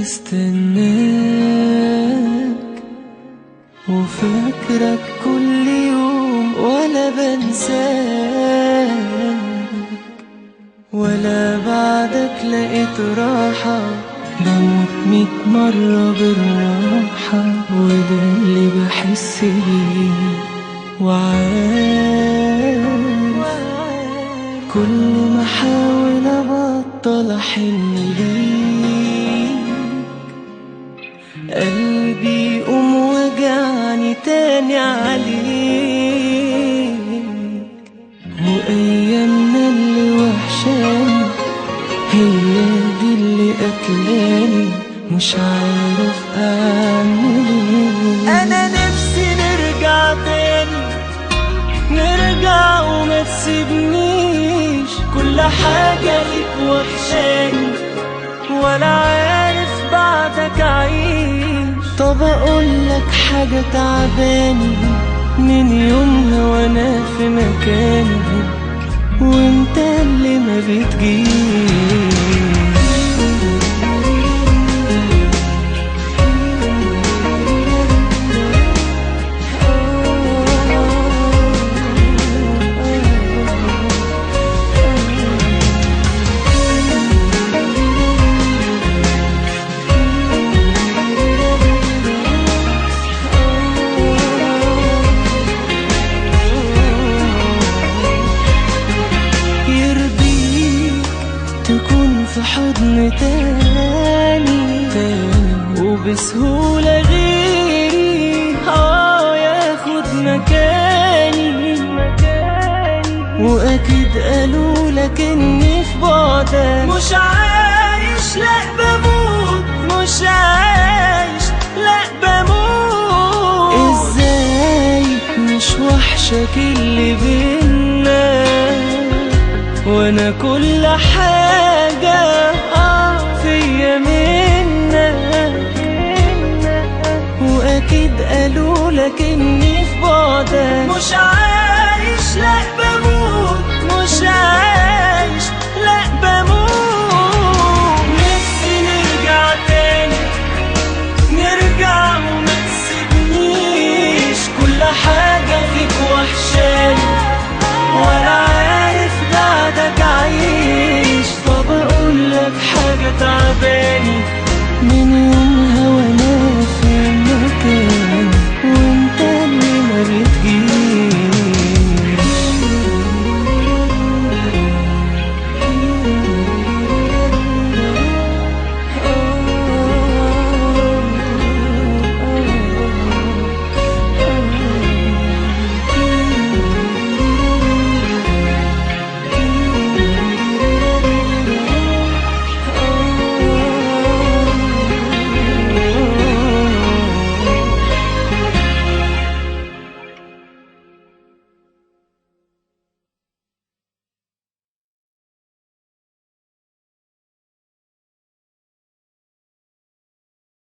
بستناك وفاكرك كل يوم ولا بنساك، ولا بعدك لقيت راحة، بموت 100 مرة بالراحة، وده اللي بحس بيه. وعارف كل ما احاول ابطل احن ليك، قلبي يقوم وجعني تاني عليك. وايامنا اللي وحشاني هي دي اللي قتلاني، مش عارف اعمل ايه. انا نفسي نرجع تاني، نرجع وما تسيبنيش، كل حاجة ليك وحشاني، ولا عارف بعدك عيش. طب اقولك حاجة تعباني، من يومها وانا في مكاني، وانت اللي ما بتجيش. تكون في حضن تاني وبسهولة غيري ياخد مكاني. وأكيد قالوا لك إني في بعدك مش عايش، لأ بموت، مش عايش، لأ بموت. إزاي مش وحشك اللي بينا، وانا كل حاجة فيا منك. واكيد قالوا لك اني في بعدك مش عايش، لا بموت، مش عايش، لا بموت. نفسي نرجع تاني، نرجع وما تسيبنيش، كل حاجة فيك وحشاني، ولا عارف بعدك عيش. طب اقولك حاجة تعباني، من